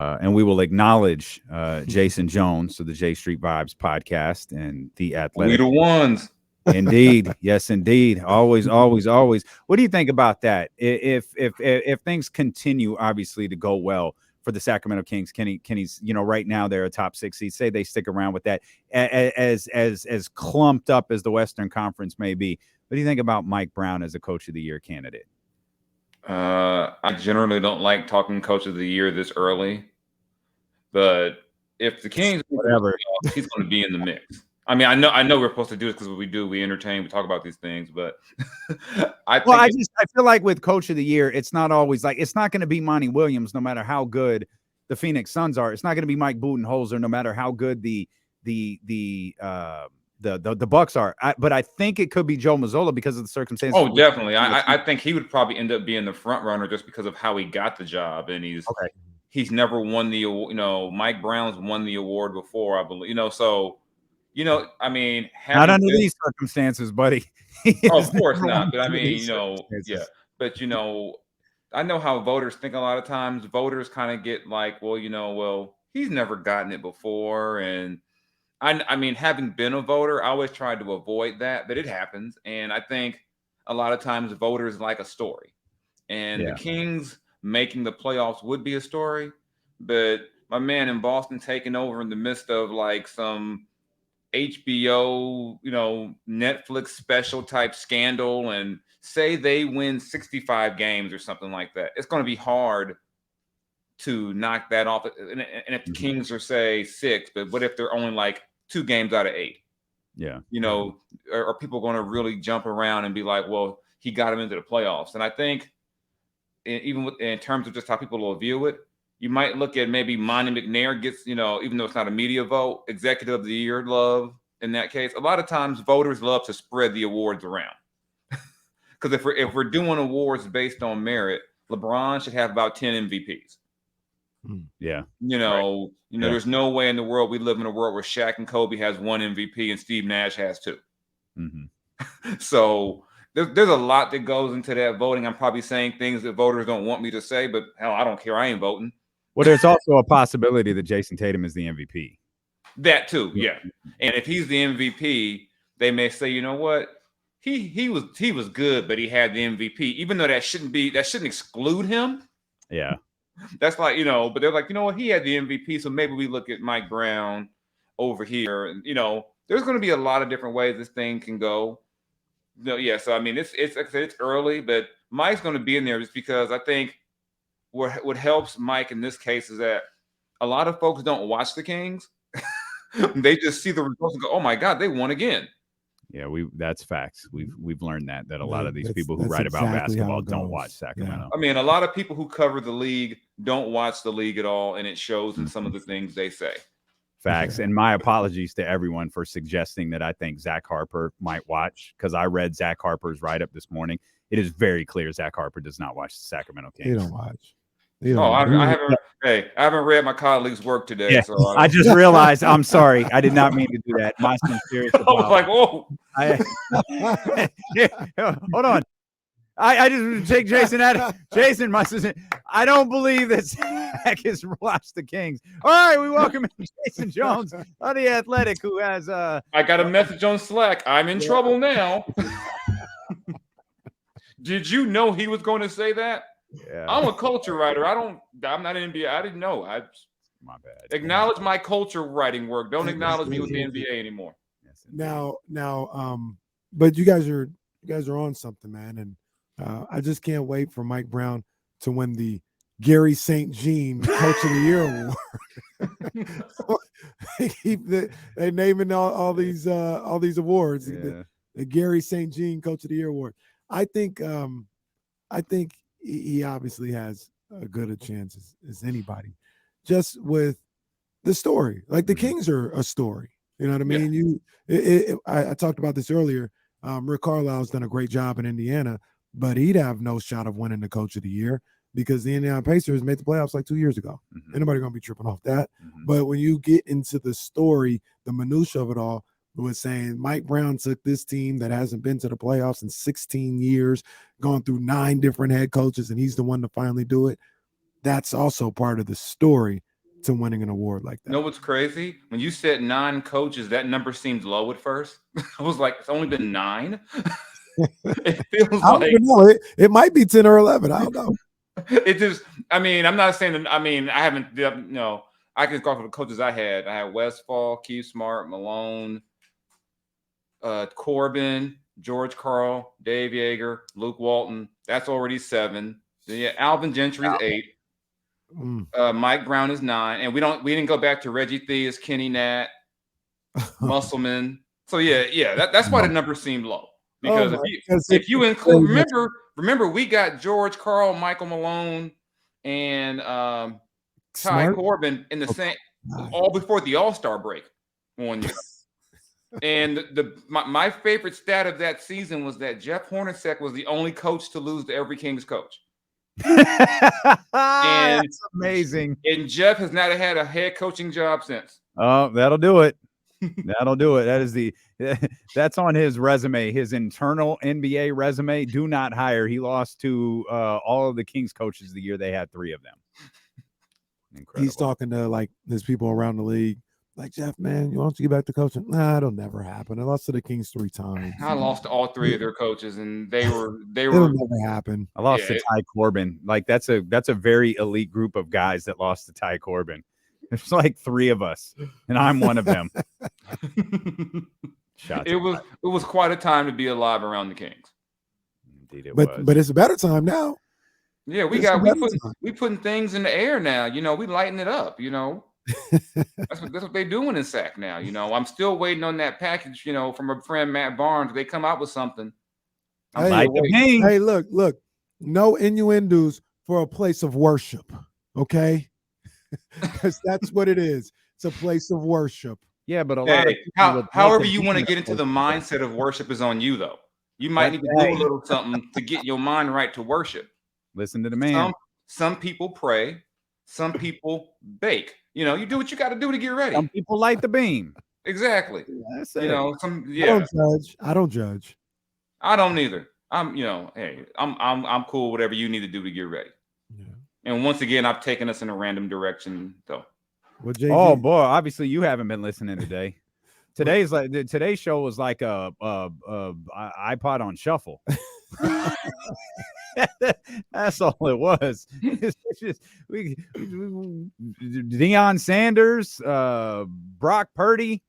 And we will acknowledge Jason Jones of the J Street Vibes podcast and the We Athletic. the ones. Indeed, yes, indeed. Always, always, always. What do you think about that? If things continue, obviously, to go well for the Sacramento Kings, Kenny's, right now they're a top 6 seed. Say they stick around with that, as clumped up as the Western Conference may be. What do you think about Mike Brown as a Coach of the Year candidate? I generally don't like talking Coach of the Year this early, but if the Kings, whatever, he's going to be in the mix. I mean, I know we're supposed to do this because we entertain, we talk about these things, but I feel like with Coach of the Year, it's not always like, it's not going to be Monty Williams, no matter how good the Phoenix Suns are. It's not going to be Mike Budenholzer, no matter how good the Bucks are. But I think it could be Joe Mazzola because of the circumstances. Oh, definitely. I think he would probably end up being the front runner just because of how he got the job, and he's never won the, Mike Brown's won the award before, I believe. So. I mean, not under these circumstances, buddy. Of course not. But I mean, yeah. But I know how voters think a lot of times. Voters kind of get like, well, he's never gotten it before. And I mean, having been a voter, I always tried to avoid that, but it happens. And I think a lot of times voters like a story. And the Kings making the playoffs would be a story. But my man in Boston taking over in the midst of like some HBO, Netflix special type scandal, and say they win 65 games or something like that. It's going to be hard to knock that off. And if the Kings are, say, 6, but what if they're only like 2 games out of 8? Yeah. Are people going to really jump around and be like, well, he got him into the playoffs? And I think even in terms of just how people will view it, you might look at maybe Monty McNair gets, even though it's not a media vote, Executive of the Year love in that case. A lot of times voters love to spread the awards around. Because if we're doing awards based on merit, LeBron should have about 10 MVPs. Yeah. There's no way in the world we live in a world where Shaq and Kobe has 1 MVP and Steve Nash has 2. So there's a lot that goes into that voting. I'm probably saying things that voters don't want me to say, but hell, I don't care. I ain't voting. Well, there's also a possibility that Jason Tatum is the MVP. That too, yeah. And if he's the MVP, they may say, you know what, he was good, but he had the MVP, even though that shouldn't exclude him. Yeah, that's like, but they're like, you know what, he had the MVP, so maybe we look at Mike Brown over here, and there's going to be a lot of different ways this thing can go. So I mean, it's early, but Mike's going to be in there just because I think what helps Mike in this case is that a lot of folks don't watch the Kings. They just see the results and go, "Oh my God, they won again." Yeah, that's facts. We've learned that a lot of these people who write about basketball don't watch Sacramento. Yeah. I mean, a lot of people who cover the league don't watch the league at all, and it shows in some of the things they say. Facts. And my apologies to everyone for suggesting that I think Zach Harper might watch, because I read Zach Harper's write-up this morning. It is very clear Zach Harper does not watch the Sacramento Kings. He don't watch. I haven't read my colleague's work today. Yeah, so I just realized. I'm sorry. I did not mean to do that. My sincere. I was like, whoa. Hold on. I just take Jason out. Jason, my sister. I don't believe that Zach has watched the Kings. All right, we welcome Jason Jones of the Athletic, who has. I got a message on Slack. I'm in trouble now. Did you know he was going to say that? Yeah. I'm a culture writer. I'm not an NBA. I didn't know. My bad. Acknowledge my culture writing work. Don't acknowledge me with the NBA anymore. Now, but you guys are on something, man, and I just can't wait for Mike Brown to win the Gary St. Jean Coach of the Year award. They naming all these awards. Yeah. The Gary St. Jean Coach of the Year award. I think he obviously has as good a chance as anybody, just with the story. Like the Kings are a story. You know what I mean? Yeah. I talked about this earlier. Rick Carlisle's done a great job in Indiana, but he'd have no shot of winning the Coach of the Year because the Indiana Pacers made the playoffs like 2 years ago. Anybody gonna be tripping off that? But when you get into the story, the minutia of it all, was saying Mike Brown took this team that hasn't been to the playoffs in 16 years, gone through 9 different head coaches, and he's the one to finally do it. That's also part of the story. to winning an award like that. You know what's crazy? When you said 9 coaches, that number seemed low at first. I was like, it's only been 9. It feels I don't like even know. It might be 10 or 11. I don't know. it just. I mean, I'm not saying that. I mean, I haven't. I can talk to the coaches I had. I had Westfall, Keith Smart, Malone, Corbin, George Karl, Dave Yeager, Luke Walton. That's already 7. Then yeah, Alvin Gentry's 8. Mike Brown is 9, and we didn't go back to Reggie Theus, Kenny Nat, Musselman. So yeah, that's why the number seemed low. Because if you include, remember we got George Karl, Michael Malone, and Ty Corbin in the same, all before the All-Star break one year. And my favorite stat of that season was that Jeff Hornacek was the only coach to lose to every Kings coach. And it's amazing. And Jeff has not had a head coaching job since. Oh, that'll do it. That'll do it. That's on his resume, his internal NBA resume. Do not hire. He lost to all of the Kings coaches the year they had 3 of them. Incredible. He's talking to like his people around the league. Like, Jeff, man, you want to get back to coaching? Nah, it'll never happen. I lost to the Kings 3 times. I lost to all 3 of their coaches, and they were. It'll never happen. I lost to Ty Corbin. Like that's a very elite group of guys that lost to Ty Corbin. There's like 3 of us, and I'm one of them. It was quite a time to be alive around the Kings. Indeed, it was. But it's a better time now. Yeah, we putting things in the air now. We lighten it up. That's what they're doing in SAC now. I'm still waiting on that package. From a friend Matt Barnes. They come out with something. Hey, look, no innuendos for a place of worship. Okay. Because that's what it is. It's a place of worship. Yeah, but a lot of however you want to get into the mindset of worship is on you, though. You might need to do a little something to get your mind right to worship. Listen to the man. Some people pray, some people bake. You do what you got to do to get ready. Some people light the beam. Exactly. That's it. I don't judge. I don't either. I'm cool. Whatever you need to do to get ready. Yeah. And once again, I've taken us in a random direction, though. Oh boy, obviously you haven't been listening today. Today's show was like a iPod on shuffle. That's all it was. It's just Deion Sanders, Brock Purdy,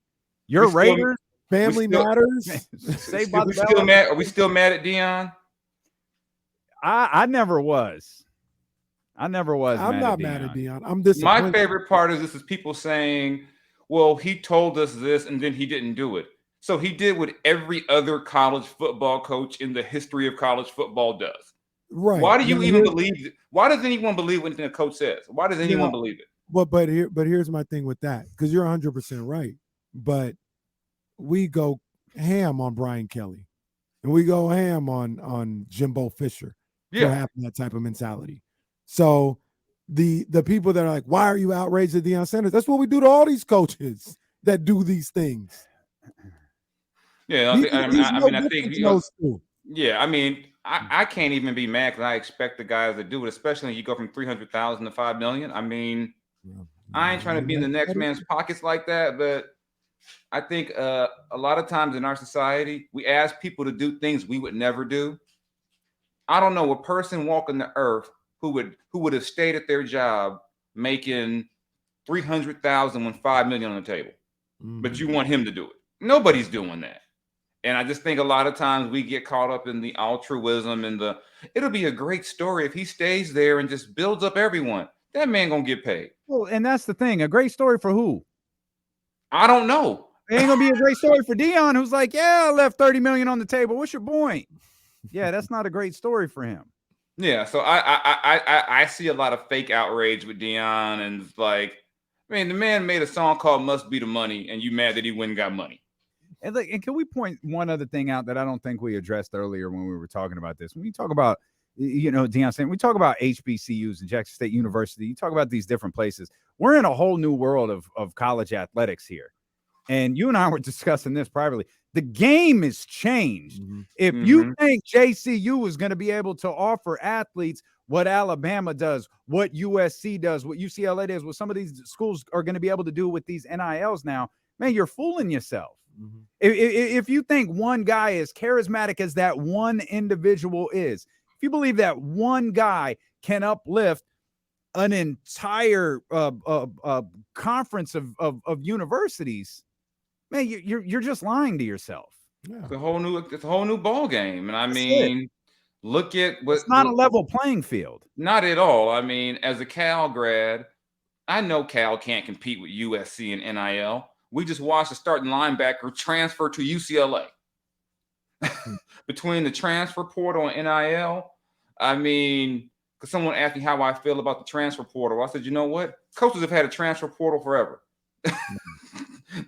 your Raiders, Family Matters. Saved by the Bell. Still mad? Are we still mad at Deion? I never was. I'm not mad at Deion. I'm disappointed. My favorite part is this is people saying, well, he told us this and then he didn't do it. So he did what every other college football coach in the history of college football does. Right. Why do you even believe it? Why does anyone believe anything a coach says? Why does anyone believe it? But here's my thing with that, because you're 100% right. But we go ham on Brian Kelly, and we go ham on Jimbo Fisher for having that type of mentality. So the people that are like, why are you outraged at Deion Sanders? That's what we do to all these coaches that do these things. Yeah, I can't even be mad because I expect the guys to do it, especially when you go from 300,000 to 5 million. I mean, I ain't trying to be in the next man's pockets like that, but I think a lot of times in our society, we ask people to do things we would never do. I don't know a person walking the earth who would have stayed at their job making 300,000 when 5 million on the table, but you want him to do it. Nobody's doing that. And I just think a lot of times we get caught up in the altruism and it'll be a great story if he stays there and just builds up everyone. That man gonna get paid. Well, and that's the thing. A great story for who? I don't know. It ain't gonna be a great story for Deion, who's like, yeah, I left 30 million on the table. What's your point? Yeah, that's not a great story for him. Yeah, so I see a lot of fake outrage with Deion, and it's like, I mean, the man made a song called "Must Be the Money," and you mad that he went and got money. And can we point one other thing out that I don't think we addressed earlier when we were talking about this? When you talk about, Deion saying, we talk about HBCUs and Jackson State University. You talk about these different places. We're in a whole new world of college athletics here. and you and I were discussing this privately. The game is changed. If Mm-hmm. you think JCU is going to be able to offer athletes what Alabama does, what USC does, what UCLA does, what some of these schools are going to be able to do with these NILs now, man, you're fooling yourself. If you think one guy is charismatic as that one individual is, if you believe that one guy can uplift an entire conference of universities, man, you're just lying to yourself. Yeah. It's a whole new ball game, and I mean, look at what. It's not a level playing field. Not at all. I mean, as a Cal grad, I know Cal can't compete with USC and NIL. We just watched a starting linebacker transfer to UCLA. Between the transfer portal and NIL, I mean, because someone asked me how I feel about the transfer portal. I said, you know what? Coaches have had a transfer portal forever.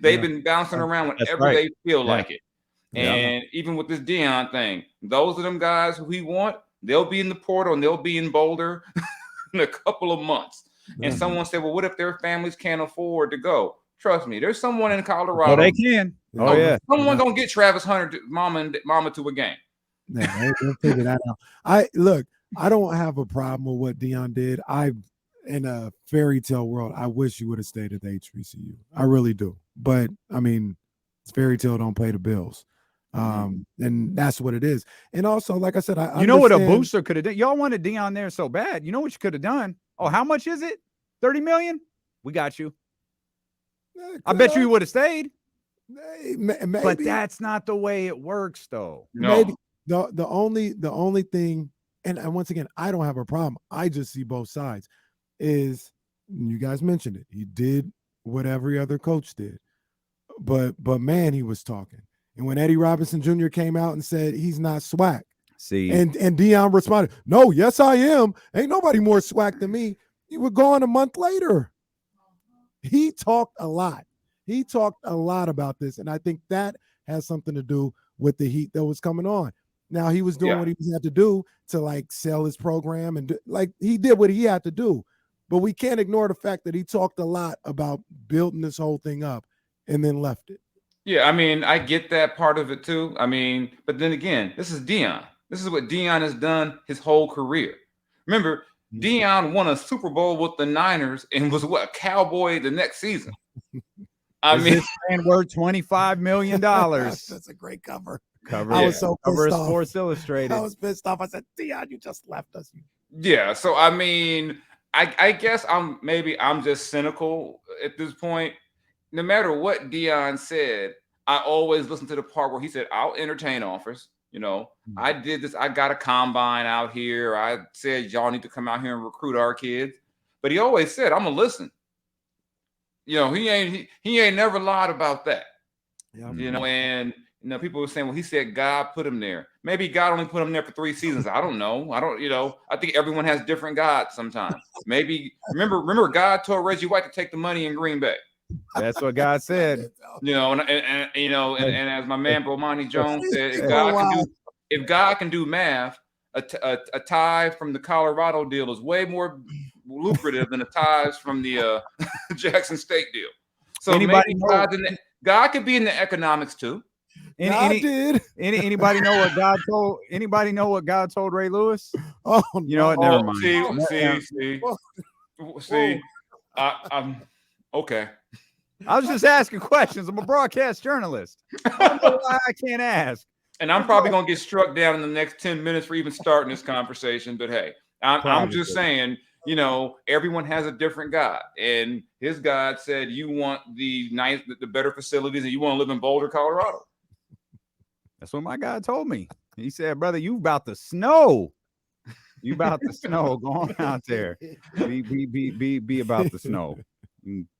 They've been bouncing around whenever they feel like it. And even with this Deion thing, those of them guys who he want, they'll be in the portal and they'll be in Boulder in a couple of months. And someone said, well, what if their families can't afford to go? Trust me, there's someone in Colorado. Oh, they can. Oh, yeah. Someone gonna get Travis Hunter, mama to a game. Yeah, they'll figure that out. I don't have a problem with what Deion did. In a fairy tale world, I wish you would have stayed at the HBCU. I really do. But I mean, fairy tale don't pay the bills. And that's what it is. And also, like I said, you know what a booster could have done? Y'all wanted Deion there so bad. You know what you could have done? Oh, how much is it? 30 million? We got you. I bet you would have stayed. Maybe. But that's not the way it works, though. No. Maybe the only thing, and once again, I don't have a problem. I just see both sides. Is you guys mentioned it. He did what every other coach did, but man, he was talking. And when Eddie Robinson Jr. came out and said he's not swag, and Deion responded, "No, yes I am. Ain't nobody more swag than me." He was gone a month later. He talked a lot. He talked a lot about this, and I think that has something to do with the heat that was coming on. Now he was doing what he had to do to like sell his program, and he did what he had to do. But we can't ignore the fact that he talked a lot about building this whole thing up and then left it. Yeah, I mean, I get that part of it too. I mean, but then again, this is Deion. This is what Deion has done his whole career. Remember, Deion won a Super Bowl with the Niners and was a Cowboy the next season. I mean, this man worth $25 million. That's a great cover. I was so pissed off. Sports Illustrated. I was pissed off. I said, Deion, you just left us. Yeah, so I mean, I guess I'm just cynical at this point. No matter what Deion said, I always listen to the part where he said, I'll entertain offers. You know, I did this. I got a combine out here. I said, y'all need to come out here and recruit our kids. But he always said, I'm going to listen. You know, he ain't never lied about that. Yeah, you know, and people were saying, well, he said God put him there. Maybe God only put him there for 3 seasons. I don't know. I think everyone has different gods sometimes. Maybe remember God told Reggie White to take the money in Green Bay. That's what God said. You know, and as my man Bomani Jones said, if God can do math, a tie from the Colorado deal is way more lucrative than the ties from the Jackson State deal. So God could be in the economics too. Anybody know what God told? Anybody know what God told Ray Lewis? Oh, you know what? Never mind. See. I'm okay. I was just asking questions. I'm a broadcast journalist. I don't know why I can't ask. And I'm probably going to get struck down in the next 10 minutes for even starting this conversation. But hey, I'm just saying, you know, everyone has a different God. And his God said, you want the better facilities and you want to live in Boulder, Colorado. That's what my God told me. He said, brother, you about to snow. You about to snow. Go on out there. Be about the snow.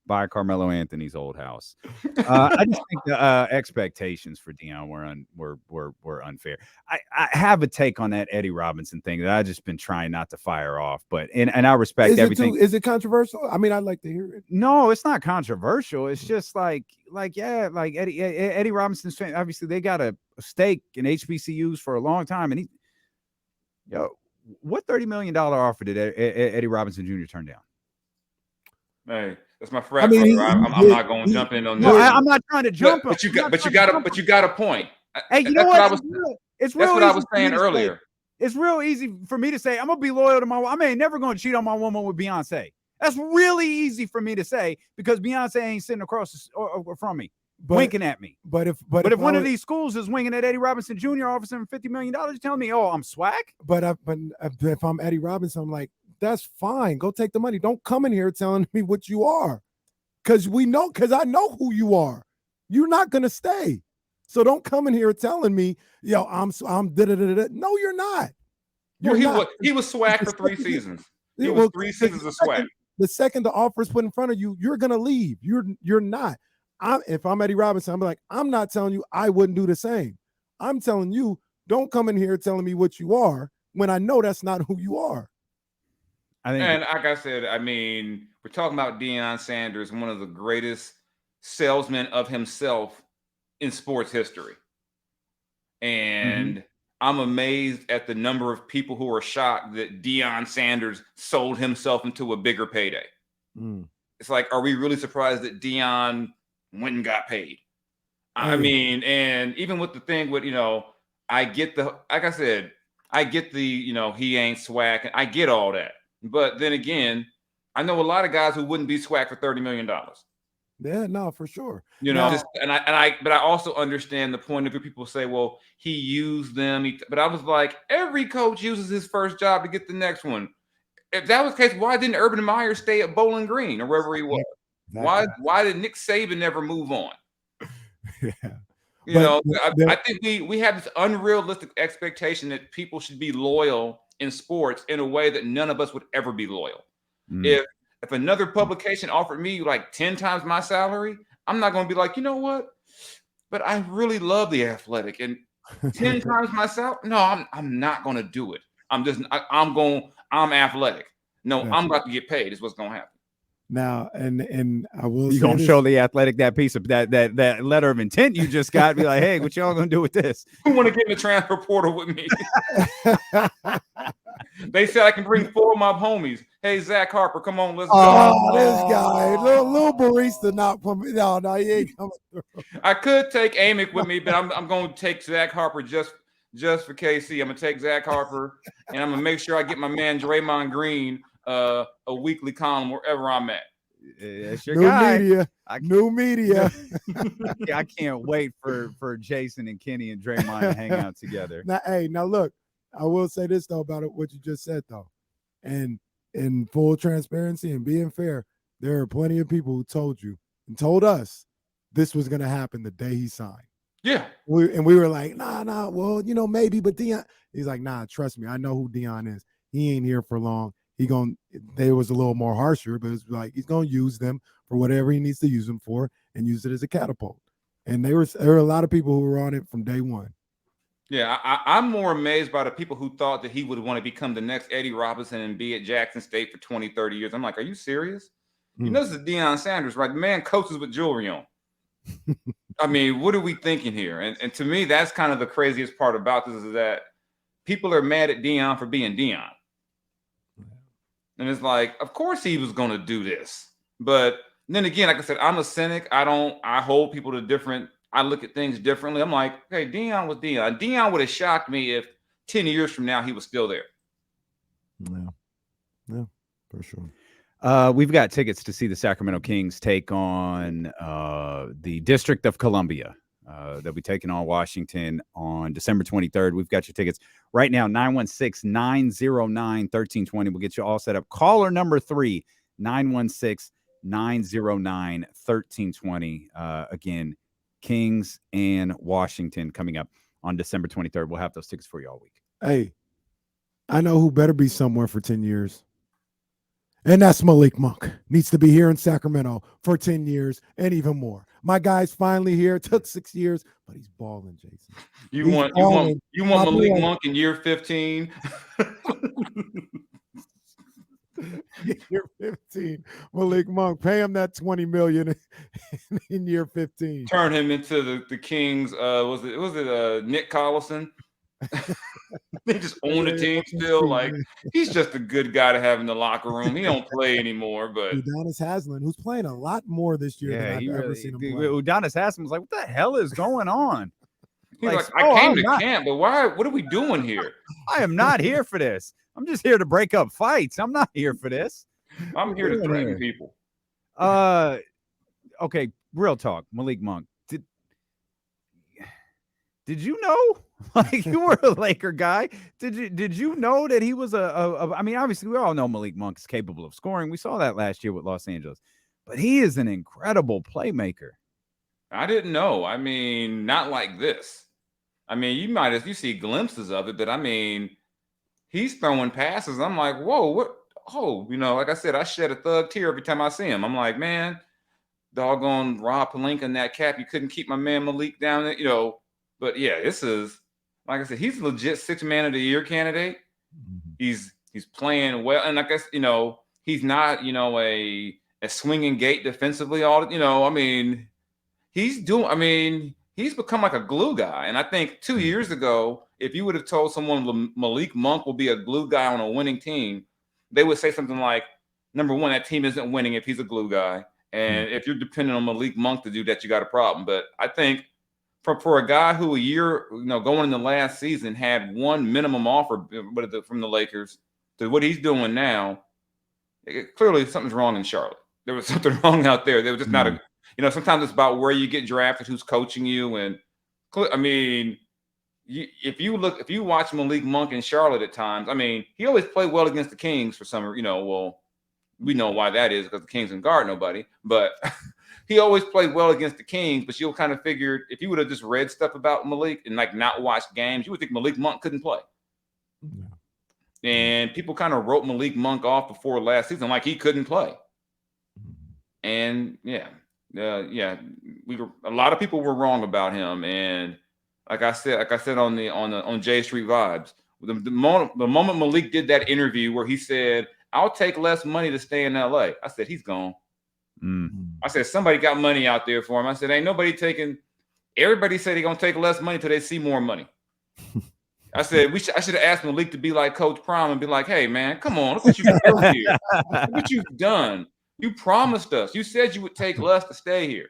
Buy Carmelo Anthony's old house. I just think the expectations for Deion were unfair. I have a take on that Eddie Robinson thing that I've just been trying not to fire off, but and I respect everything. Is it controversial? I mean, I'd like to hear it. No, it's not controversial. It's just like Eddie Robinson's fan. Obviously, they got a stake in HBCUs for a long time, and what $30 million offer did Eddie Robinson Jr. turn down? Hey, That's my frat brother. I'm not going to jump in on that. No, I'm not trying to jump. But you got a point. Hey, you know what? It's real. That's what I was saying earlier. It's real easy for me to say I'm gonna be loyal to my. I mean, never gonna cheat on my woman with Beyonce. That's really easy for me to say because Beyonce ain't sitting across from me, winking at me. But if one of these schools is winking at Eddie Robinson Jr. offering $50 million, you're telling me, oh, I'm swag. But if I'm Eddie Robinson, I'm like, that's fine. Go take the money. Don't come in here telling me what you are, because I know who you are. You're not gonna stay. So don't come in here telling me, yo, I'm da-da-da-da-da. No, you're not. He was swag for 3 seasons. He was 3 seasons of swag. The second the offer is put in front of you, you're gonna leave. You're not. If I'm Eddie Robinson, I'm like, I'm not telling you I wouldn't do the same. I'm telling you, don't come in here telling me what you are when I know that's not who you are. And like I said, I mean, we're talking about Deion Sanders, one of the greatest salesmen of himself in sports history. And I'm amazed at the number of people who are shocked that Deion Sanders sold himself into a bigger payday. It's like, are we really surprised that Deion went and got paid? I mean, and even with the thing with, I get the, like I said, I get the, he ain't swag. I get all that. But then again, I know a lot of guys who wouldn't be swag for $30 million. Yeah, no, for sure. But I also understand the point of view. People say, well, he used them. But I was like, every coach uses his first job to get the next one. If that was the case, why didn't Urban Meyer stay at Bowling Green or wherever he was? Exactly. Why did Nick Saban never move on? I think we have this unrealistic expectation that people should be loyal in sports in a way that none of us would ever be loyal. If another publication offered me like 10 times my salary, I'm not going to be like, you know what? But I really love The Athletic, and 10 times my salary. No, I'm not going to do it. I'm athletic. No, I'm about to get paid. Is what's going to happen. Now, and I will. You gonna show The Athletic that piece of that letter of intent you just got? Be like, hey, what y'all gonna do with this? Who want to get in the transfer portal with me? They said I can bring 4 of my homies. Hey, Zach Harper, come on, let's go. Oh, this guy, little barista, not from me. No, he ain't coming through. I could take Amick with me, but I'm going to take Zach Harper just for KC. I'm gonna take Zach Harper, and I'm gonna make sure I get my man Draymond Green a weekly column wherever I'm at. It's your guy. New media. I can't wait for Jason and Kenny and Draymond to hang out together. Now look, I will say this though about what you just said though, and in full transparency and being fair, there are plenty of people who told you and told us this was going to happen the day he signed. Yeah, we were like, nah. Well, maybe, but Deion. He's like, nah. Trust me, I know who Deion is. He ain't here for long. They was a little more harsher, but it's like he's gonna use them for whatever he needs to use them for and use it as a catapult. And there were a lot of people who were on it from day one. Yeah, I'm more amazed by the people who thought that he would want to become the next Eddie Robinson and be at Jackson State for 20, 30 years. I'm like, are you serious? This is Deion Sanders, right? The man coaches with jewelry on. I mean, what are we thinking here? And to me, that's kind of the craziest part about this is that people are mad at Deion for being Deion. And it's like, of course he was going to do this. But then again, like I said, I'm a cynic. I hold people to different, I look at things differently. I'm like, okay, Deion was Deion. Deion would have shocked me if 10 years from now he was still there. Yeah, for sure. We've got tickets to see the Sacramento Kings take on the District of Columbia. They'll be taking on Washington on December 23rd. We've got your tickets right now, 916-909-1320. We'll get you all set up. Caller number 3, 916-909-1320. Again, Kings and Washington coming up on December 23rd. We'll have those tickets for you all week. Hey, I know who better be somewhere for 10 years. And that's Malik Monk. Needs to be here in Sacramento for 10 years and even more. My guy's finally here. It took 6 years, but he's balling, Jason. You want Malik Monk in year 15? Year 15. Malik Monk. Pay him that $20 million in year 15. Turn him into the Kings. Was it Nick Collison? They just own the team still. Like, he's just a good guy to have in the locker room. He don't play anymore, but Udonis Haslem, who's playing a lot more this year than I've ever seen him play. Udonis Haslem was like, what the hell is going on? He's like, I came to camp, but why? What are we doing here? I am not here for this. I'm just here to break up fights. I'm not here for this. I'm here to threaten people. Okay, real talk. Malik Monk. Did you know? Like, you were a Laker guy. Did you know that he was I mean, obviously we all know Malik Monk is capable of scoring. We saw that last year with Los Angeles. But he is an incredible playmaker. I didn't know. I mean, not like this. I mean, you see glimpses of it, but I mean, he's throwing passes. I'm like, whoa, what? Oh, like I said, I shed a thug tear every time I see him. I'm like, man, doggone Rob Pelinka in that cap. You couldn't keep my man Malik down there, But yeah, this is, like I said, he's a legit 6th man of the year candidate. Mm-hmm. He's playing well, and I guess he's not a swinging gate defensively. I mean, he's become like a glue guy. And I think 2 years ago, if you would have told someone Malik Monk will be a glue guy on a winning team, they would say something like, number one, that team isn't winning if he's a glue guy. And if you're depending on Malik Monk to do that, you got a problem. But I think for a guy who a year, going in the last season had one minimum offer from the Lakers to what he's doing now, clearly something's wrong in Charlotte. There was something wrong out there. There was just not sometimes it's about where you get drafted, who's coaching you. And I mean, if you watch Malik Monk in Charlotte at times, I mean, he always played well against the Kings for some, well, we know why that is because the Kings didn't guard nobody, but he always played well against the Kings. But you'll kind of figured if you would have just read stuff about Malik and like not watched games, you would think Malik Monk couldn't play. Yeah. And people kind of wrote Malik Monk off before last season like he couldn't play. And a lot of people were wrong about him. And like I said on J Street Vibes, the moment Malik did that interview where he said, I'll take less money to stay in LA, I said, he's gone. I said, somebody got money out there for him. I said, ain't nobody taking. Everybody said they're going to take less money till they see more money. I said, I should have asked Malik to be like Coach Prime and be like, hey, man, come on. Look what you've done here. Look what you've done. You promised us. You said you would take less to stay here.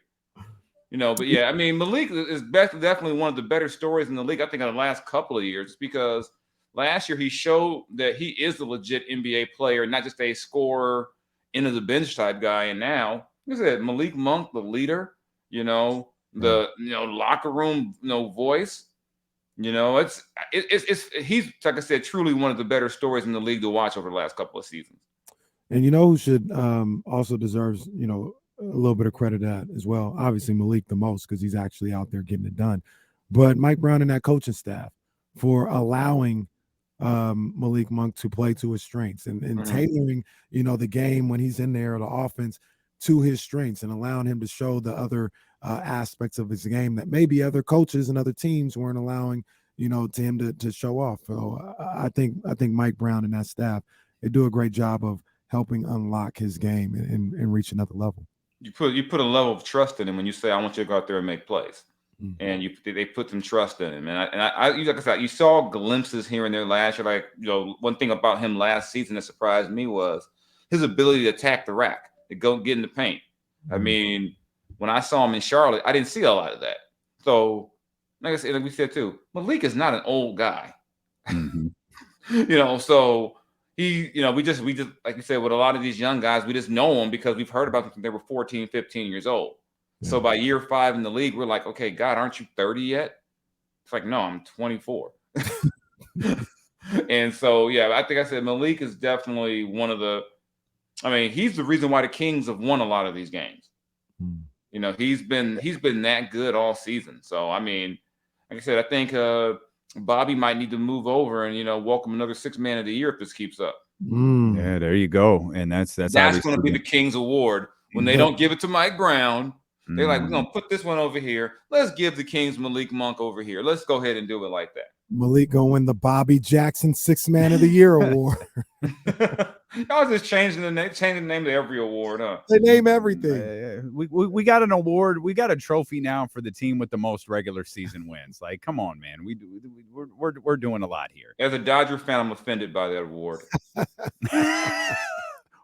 But yeah, I mean, Malik is definitely one of the better stories in the league, I think, in the last couple of years, because last year he showed that he is a legit NBA player, not just a scorer, into the bench type guy. And now, like I said, Malik Monk, the leader, the locker room, voice. He's, like I said, truly one of the better stories in the league to watch over the last couple of seasons. And who should also deserves, a little bit of credit at as well. Obviously Malik the most because he's actually out there getting it done. But Mike Brown and that coaching staff for allowing Malik Monk to play to his strengths and tailoring, the game when he's in there, the offense to his strengths, and allowing him to show the other aspects of his game that maybe other coaches and other teams weren't allowing, to him to show off. So I think Mike Brown and that staff, they do a great job of helping unlock his game and reach another level. You put a level of trust in him when you say, I want you to go out there and make plays. And they put some trust in him. And I like I said, you saw glimpses here and there last year. Like, one thing about him last season that surprised me was his ability to attack the rack, to go get in the paint. I mean, when I saw him in Charlotte, I didn't see a lot of that. So, like we said too, Malik is not an old guy. So he, we just like you said, with a lot of these young guys, we just know them because we've heard about them since they were 14, 15 years old. So by year 5 in the league, we're like, okay, God, aren't you 30 yet? It's like, no, I'm 24. And so, yeah, I think I said Malik is definitely one of the, he's the reason why the Kings have won a lot of these games. He's been that good all season. So, like I said, I think Bobby might need to move over and, welcome another 6th man of the year if this keeps up. Yeah, there you go. And that's going to be the Kings Award. When they don't give it to Mike Brown, they're like, we're going to put this one over here. Let's give the Kings Malik Monk over here. Let's go ahead and do it like that. Malik going to win the Bobby Jackson 6th Man of the Year award. Y'all just changing the name to every award, huh? They name everything. We got an award. We got a trophy now for the team with the most regular season wins. Like, come on, man. We're doing a lot here. As a Dodger fan, I'm offended by that award.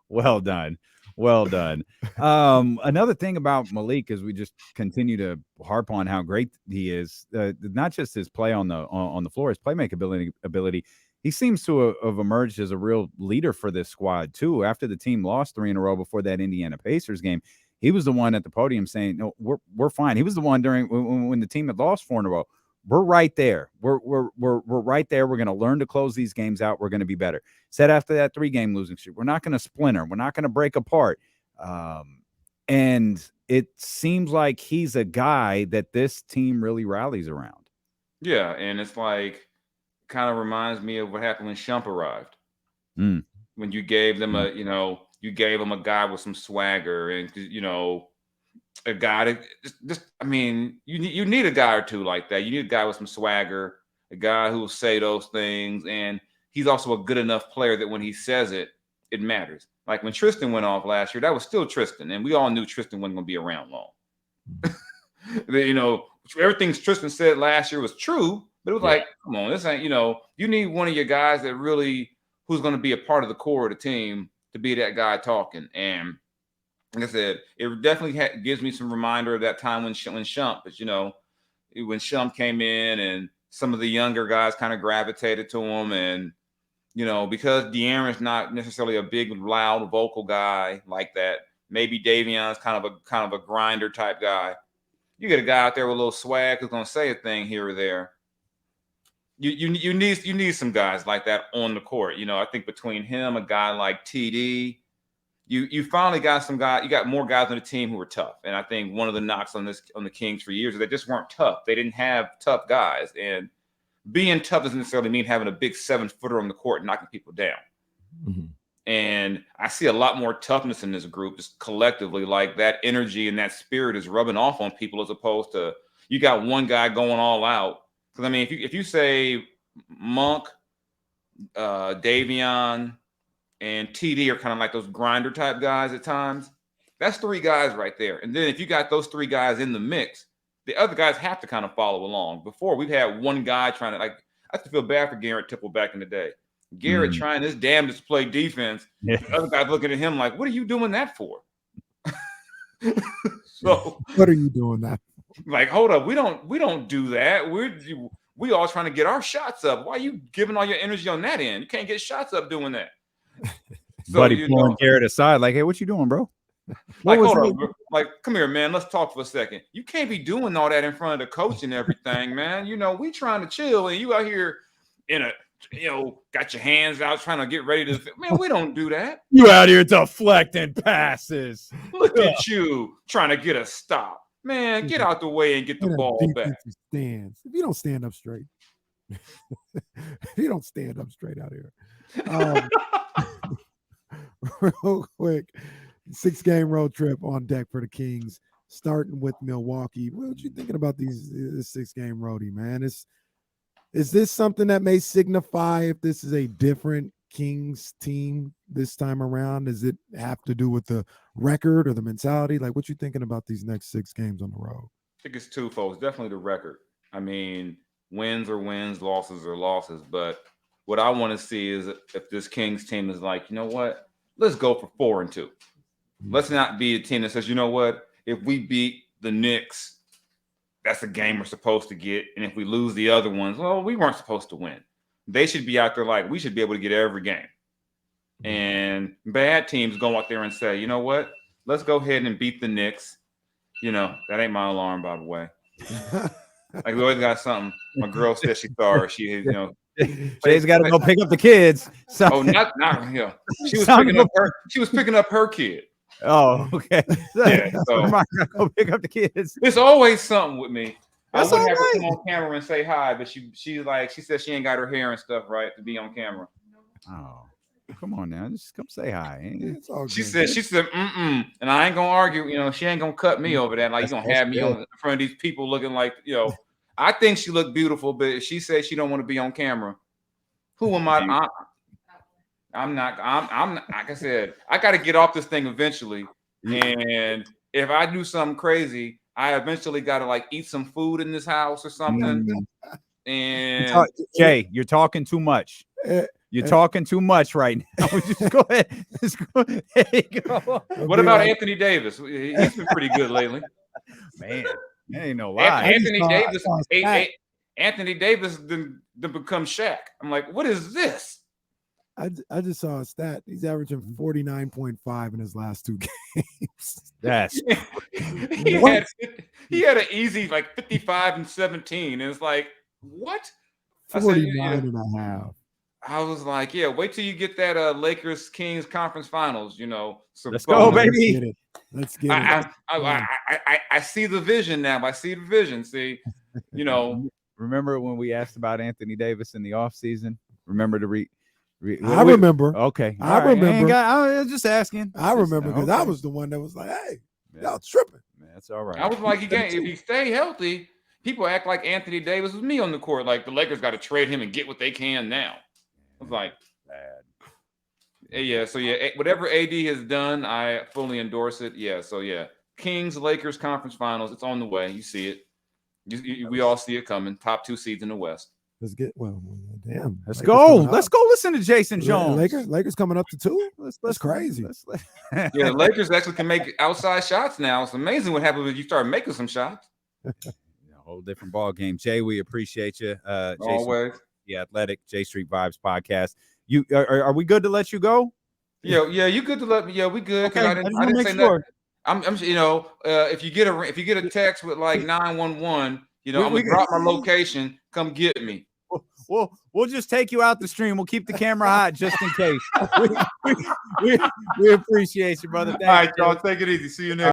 Well done. Well done. Another thing about Malik is we just continue to harp on how great he is. Not just his play on the floor, his playmaking ability. He seems to have emerged as a real leader for this squad too. After the team lost 3 in a row before that Indiana Pacers game, he was the one at the podium saying, "No, we're fine." He was the one during when the team had lost 4 in a row. We're right there. We're right there. We're going to learn to close these games out. We're going to be better. Said after that 3-game losing streak, we're not going to splinter. We're not going to break apart. And it seems like he's a guy that this team really rallies around. Yeah, and it's like kind of reminds me of what happened when Shump arrived. When you gave them you gave him a guy with some swagger and a guy that just I mean, you need a guy or two like that. You need a guy with some swagger, a guy who will say those things, and he's also a good enough player that when he says it, it matters. Like when Tristan went off last year, that was still Tristan, and we all knew Tristan wasn't going to be around long. Everything Tristan said last year was true, but it was like, come on, this ain't, you need one of your guys that really, who's going to be a part of the core of the team to be that guy talking. And like I said, it definitely gives me some reminder of that time when Shump, but when Shump came in and some of the younger guys kind of gravitated to him, and because De'Aaron's not necessarily a big, loud, vocal guy like that, maybe Davion's kind of a grinder type guy. You get a guy out there with a little swag who's going to say a thing here or there. You need some guys like that on the court. I think between him, a guy like TD, you finally got some guys. You got more guys on the team who are tough. And I think one of the knocks on the Kings for years is they just weren't tough. They didn't have tough guys. And being tough doesn't necessarily mean having a big 7-footer on the court knocking people down. Mm-hmm. And I see a lot more toughness in this group, just collectively. Like that energy and that spirit is rubbing off on people, as opposed to you got one guy going all out. Because I mean, if you say Monk, Davion, and TD are kind of like those grinder type guys at times, that's 3 guys right there. And then if you got those 3 guys in the mix, the other guys have to kind of follow along. Before, we've had one guy trying to, I have to feel bad for Garrett Tipple back in the day. Garrett trying his damnedest to play defense. Yeah. The other guys looking at him like, what are you doing that for? So what are you doing that for? Like, hold up, we don't do that. We all trying to get our shots up. Why are you giving all your energy on that end? You can't get shots up doing that. So, Buddy pulling Garrett aside, like, hey, what you doing, bro? Like, hold up, bro. Like, come here, man. Let's talk for a second. You can't be doing all that in front of the coach and everything, man. We trying to chill, and you out here got your hands out trying to get ready to. Man, we don't do that. You out here deflecting passes. Look at you trying to get a stop. Man, get out the way and get the ball back. Stands. If you don't stand up straight. If you don't stand up straight out here. Real quick, 6-game road trip on deck for the Kings, starting with Milwaukee. What you thinking about this 6-game roadie, man? Is this something that may signify if this is a different Kings team this time around? Does it have to do with the record or the mentality? Like, what you thinking about these next 6 games on the road? I think it's twofold. It's definitely the record. I mean, wins are wins, losses are losses. But what I want to see is if this Kings team is like, you know what? Let's go for 4-2. Let's not be a team that says, you know what? If we beat the Knicks, that's a game we're supposed to get. And if we lose the other ones, well, we weren't supposed to win. They should be out there like, we should be able to get every game. And bad teams go out there and say, you know what? Let's go ahead and beat the Knicks. That ain't my alarm, by the way. Like, we always got something. My girl said she saw her. She Jay's got to go pick up the kids. So. Oh, not yeah. She was picking up her kid. Oh, okay. Yeah, so go pick up the kids. It's always something with me. That's I wouldn't have her come on camera and say hi, but she said she ain't got her hair and stuff right to be on camera. Oh, come on now, just come say hi. She said, and I ain't gonna argue. She ain't gonna cut me over that. Like, you gonna have me in front of these people looking like, I think she looked beautiful, but if she said she don't want to be on camera, who am I? I'm not. Like I said, I got to get off this thing eventually. And if I do something crazy, I eventually got to like eat some food in this house or something. And Jay, you're talking too much. You're talking too much right now. Just go ahead. Just go. There you go. What about Anthony Davis? He's been pretty good lately. Man, that ain't no lie. Anthony Davis didn't become Shaq. I'm like, what is this? I just saw a stat. He's averaging 49.5 in his last 2 games. That's he had an easy like 55 and 17. And it's like, what? 49 and a half. I was like, yeah, wait till you get that Lakers Kings conference finals, you know. Let's go, baby. Let's get it. I see the vision now. I see the vision. See, you know. Remember when we asked about Anthony Davis in the offseason? Remember to I remember. Okay. I remember. I was just asking. I remember because I was the one that was like, hey, y'all tripping. That's all right. I was like, if he stay healthy, people act like Anthony Davis was me on the court. Like the Lakers got to trade him and get what they can now. I was like, bad. Yeah. So yeah, whatever AD has done, I fully endorse it. Yeah. So yeah, Kings Lakers conference finals. It's on the way. You see it. We all see it coming. Top 2 seeds in the West. Let's get damn. Let's go. Let's go listen to Jason Jones. Lakers coming up to 2. That's crazy. Yeah, the Lakers actually can make outside shots now. It's amazing what happens when you start making some shots. A whole different ball game. Jay, we appreciate you. Jason, always. The Athletic J Street Vibes podcast. You are we good to let you go? Yeah, you good to let me. Yeah, we good. Okay, I didn't say nothing. I'm you know, if you get a text with like 911, you know, I'm gonna drop my location. Come get me. We'll just take you out the stream. We'll keep the camera hot just in case. We appreciate you, brother. Thanks, all right, y'all. Take it easy. See you next.